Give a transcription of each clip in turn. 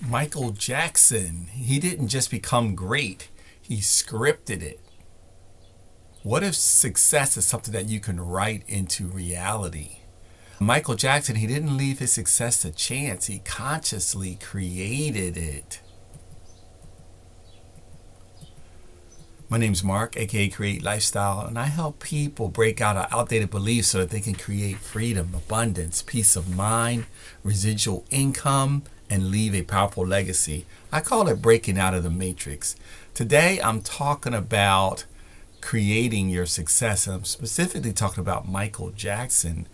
Michael Jackson, he didn't just become great, he scripted it. What if success is something that you can write into reality? Michael Jackson, he didn't leave his success to chance, he consciously created it. My name's Mark, aka Create Lifestyle, and I help people break out of outdated beliefs so that they can create freedom, abundance, peace of mind, residual income, and leave a powerful legacy. I call it breaking out of the matrix. Today, I'm talking about creating your success. I'm specifically talking about Michael Jackson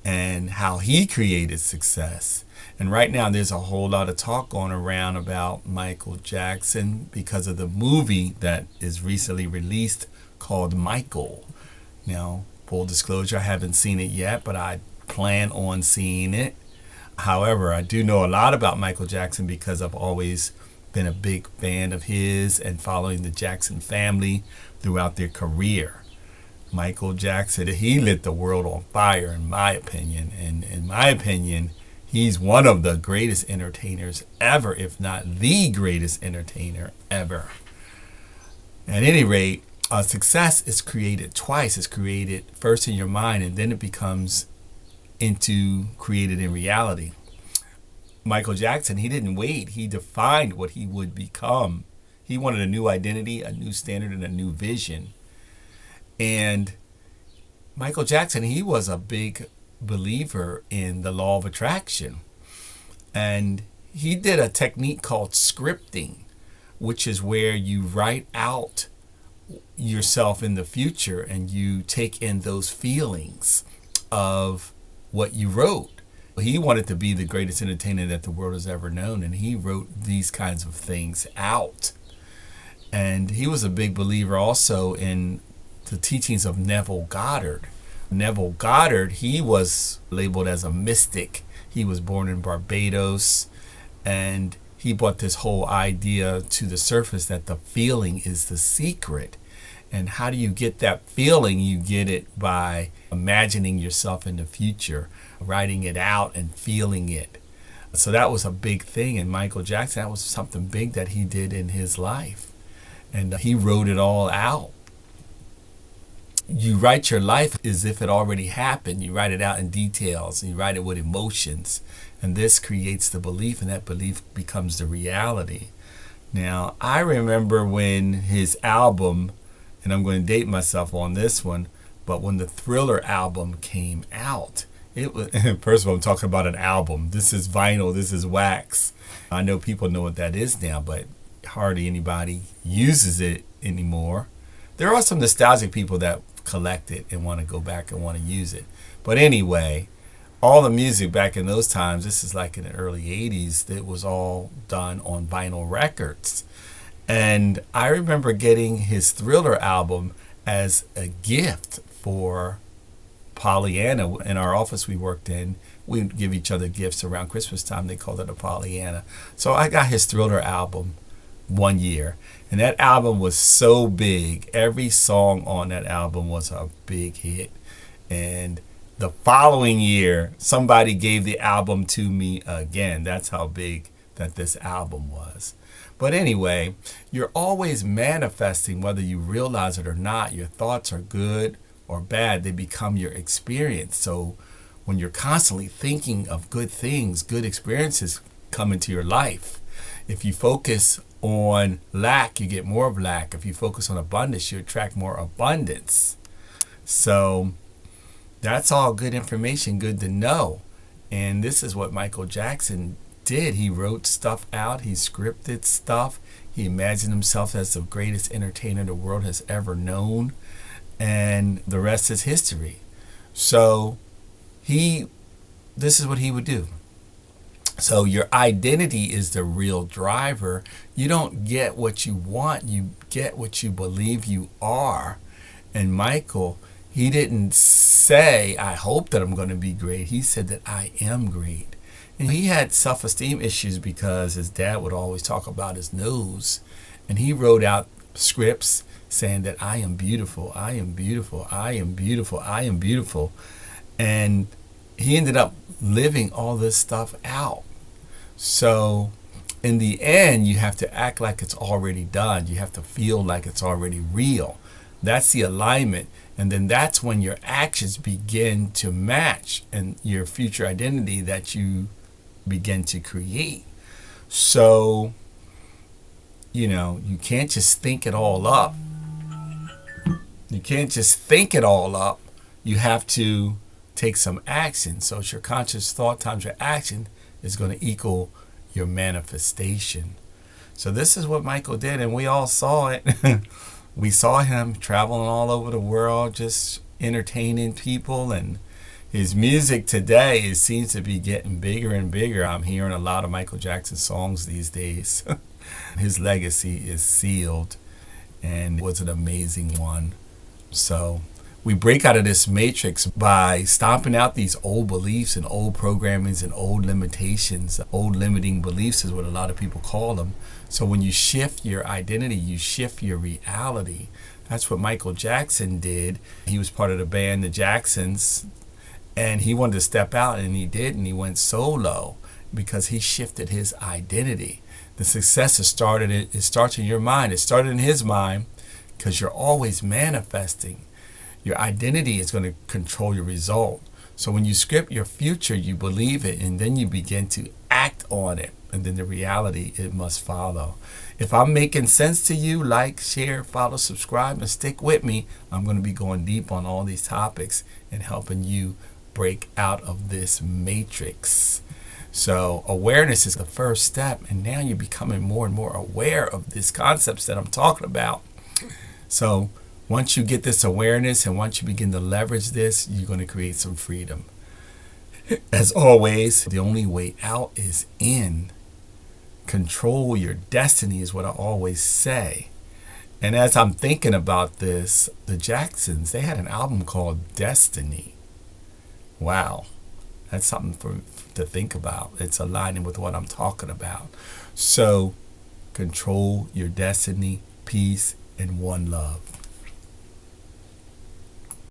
and how he created success. And right now there's a whole lot of talk going around about Michael Jackson because of the movie that is recently released called Michael. Now, full disclosure, I haven't seen it yet, but I plan on seeing it. However, I do know a lot about Michael Jackson because I've always been a big fan of his and following the Jackson family throughout their career. Michael Jackson, he lit the world on fire, in my opinion. And in my opinion, he's one of the greatest entertainers ever, if not the greatest entertainer ever. At any rate, success is created twice. It's created first in your mind, and then it becomes created in reality. Michael Jackson, he didn't wait. He defined what he would become. He wanted a new identity, a new standard, and a new vision. And Michael Jackson, he was a big believer in the law of attraction. And he did a technique called scripting, which is where you write out yourself in the future and you take in those feelings of what you wrote. He wanted to be the greatest entertainer that the world has ever known, and he wrote these kinds of things out. And he was a big believer also in the teachings of Neville Goddard. Neville Goddard, he was labeled as a mystic. He was born in Barbados, and he brought this whole idea to the surface that the feeling is the secret. And how do you get that feeling? You get it by imagining yourself in the future, writing it out and feeling it. So that was a big thing in Michael Jackson. That was something big that he did in his life. And he wrote it all out. You write your life as if it already happened. You write it out in details, and you write it with emotions. And this creates the belief, and that belief becomes the reality. Now, I remember when his album, and I'm going to date myself on this one, but when the Thriller album came out, it was, first of all, I'm talking about an album. This is vinyl, this is wax. I know people know what that is now, but hardly anybody uses it anymore. There are some nostalgic people that collect it and want to go back and want to use it. But anyway, all the music back in those times, this is like in the early 80s, it was all done on vinyl records. And I remember getting his Thriller album as a gift for Pollyanna. In our office we worked in, we'd give each other gifts around Christmas time. They called it a Pollyanna. So I got his Thriller album one year, and that album was so big. Every song on that album was a big hit. And the following year, somebody gave the album to me again. That's how big that this album was. But anyway, you're always manifesting whether you realize it or not. Your thoughts are good or bad. They become your experience. So when you're constantly thinking of good things, good experiences come into your life. If you focus on lack, you get more of lack. If you focus on abundance, you attract more abundance. So that's all good information, good to know. And this is what Michael Jackson did. He wrote stuff out, he scripted stuff, he imagined himself as the greatest entertainer the world has ever known, and the rest is history. So this is what he would do. So your identity is the real driver. You don't get what you want, you get what you believe you are. And Michael, he didn't say, I hope that I'm going to be great. He said that I am great. And he had self-esteem issues because his dad would always talk about his nose. And he wrote out scripts saying that I am beautiful, I am beautiful, I am beautiful, I am beautiful. And he ended up living all this stuff out. So in the end, you have to act like it's already done. You have to feel like it's already real. That's the alignment. And then that's when your actions begin to match and your future identity that you begin to create. So, you can't just think it all up. You can't just think it all up. You have to take some action. So it's your conscious thought times your action is going to equal your manifestation. So this is what Michael did, and we all saw it. We saw him traveling all over the world, just entertaining people, and his music today seems to be getting bigger and bigger. I'm hearing a lot of Michael Jackson songs these days. His legacy is sealed, and it was an amazing one. So we break out of this matrix by stomping out these old beliefs and old programmings and old limitations. Old limiting beliefs is what a lot of people call them. So when you shift your identity, you shift your reality. That's what Michael Jackson did. He was part of the band, the Jacksons, and he wanted to step out, and he did, and he went solo because he shifted his identity. The success it starts in your mind. It started in his mind because you're always manifesting. Your identity is going to control your result. So when you script your future, you believe it, and then you begin to act on it. And then the reality, it must follow. If I'm making sense to you, like, share, follow, subscribe, and stick with me. I'm going to be going deep on all these topics and helping you break out of this matrix. So awareness is the first step. And now you're becoming more and more aware of these concepts that I'm talking about. So once you get this awareness and once you begin to leverage this, you're going to create some freedom. As always, the only way out is in. Control your destiny is what I always say. And as I'm thinking about this, the Jacksons, they had an album called Destiny. Wow. That's something to think about. It's aligning with what I'm talking about. So control your destiny, peace, and one love.